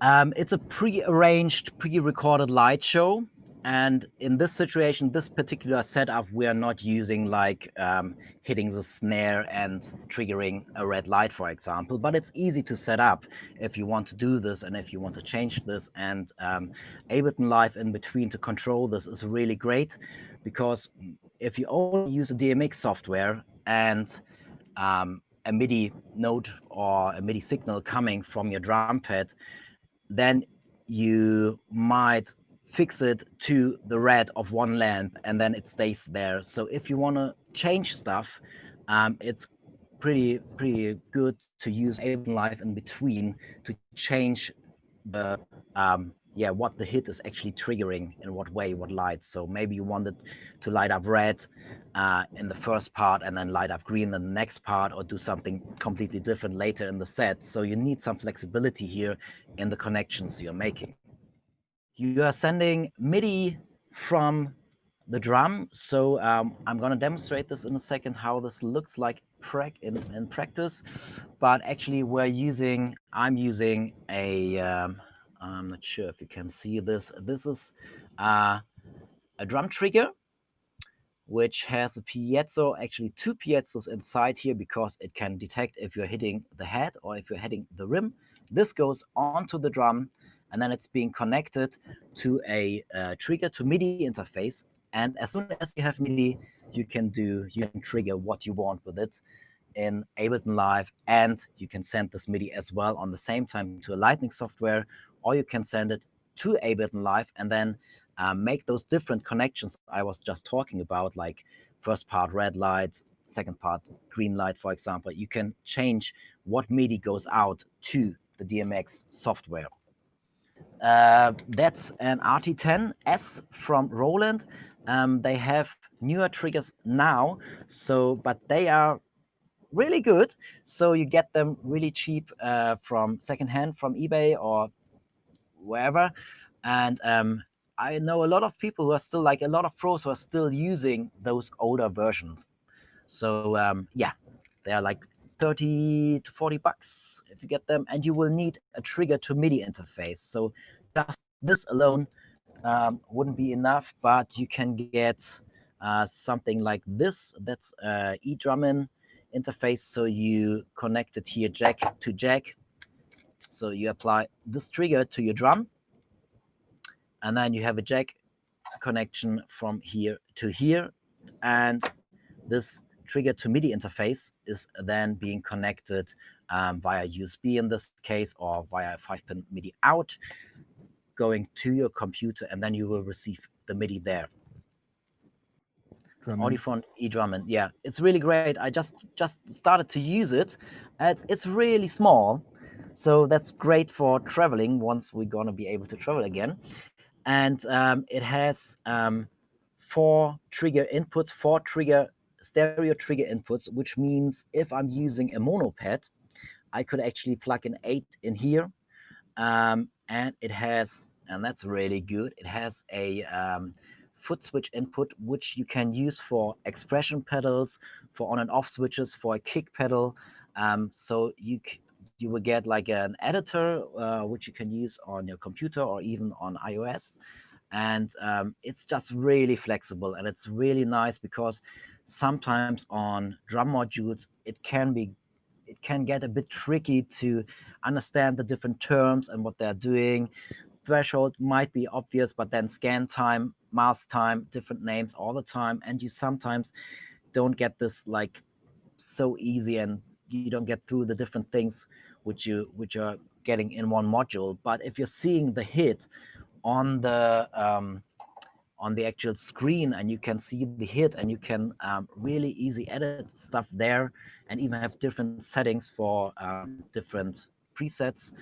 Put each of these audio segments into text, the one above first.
It's a pre-arranged, pre-recorded light show. And in this situation, this particular setup, we are not using like hitting the snare and triggering a red light, for example, but it's easy to set up if you want to do this and if you want to change this. And Ableton Live in between to control this is really great, because if you only use a DMX software and a MIDI note or a MIDI signal coming from your drum pad, then you might fix it to the red of one lamp and then it stays there. So if you want to change stuff, it's pretty good to use Ableton Live in between to change the what the hit is actually triggering, in what way, what lights. So maybe you want it to light up red in the first part and then light up green in the next part, or do something completely different later in the set. So you need some flexibility here in the connections you're making. You are sending MIDI from the drum. So I'm going to demonstrate this in a second, how this looks like in practice. But actually I'm using a, I'm not sure if you can see this. This is a drum trigger, which has a piezo, actually two piezos inside here, because it can detect if you're hitting the head or if you're hitting the rim. This goes onto the drum, and then it's being connected to a trigger to MIDI interface. And as soon as you have MIDI, you can trigger what you want with it in Ableton Live, and you can send this MIDI as well on the same time to a Lightning software, or you can send it to Ableton Live and then make those different connections I was just talking about, like first part red light, second part green light, for example. You can change what MIDI goes out to the DMX software. That's an RT10S from Roland. They have newer triggers now, but they are really good. So you get them really cheap from secondhand, from eBay or wherever. And I know a lot of people who are still, like a lot of pros who are still using those older versions. So yeah, they are like 30 to 40 bucks if you get them, and you will need a trigger to MIDI interface. So just this alone wouldn't be enough, but you can get something like this. That's eDrumming interface. So you connect it here jack to jack. So you apply this trigger to your drum, and then you have a jack connection from here to here, and this trigger to MIDI interface is then being connected via USB in this case, or via a 5-pin MIDI out, going to your computer, and then you will receive the MIDI there. Audifont eDrumming, yeah, it's really great. I just started to use it. It's really small, so that's great for traveling once we're gonna be able to travel again. And it has 4 trigger inputs, 4 stereo trigger inputs, which means if I'm using a mono pad, I could actually plug an 8 in here, and it has, and that's really good, it has a foot switch input, which you can use for expression pedals, for on and off switches, for a kick pedal. So you will get like an editor, which you can use on your computer or even on iOS. And it's just really flexible, and it's really nice, because sometimes on drum modules, it can get a bit tricky to understand the different terms and what they're doing. Threshold might be obvious, but then scan time, mask time, different names all the time. And you sometimes don't get this like so easy, and you don't get through the different things which are getting in one module. But if you're seeing the hit on the actual screen, and you can see the hit, and you can really easy edit stuff there, and even have different settings for different presets.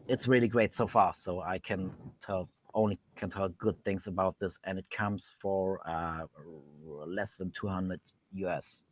It's really great so far. So I can tell good things about this, and it comes for less than 200 US.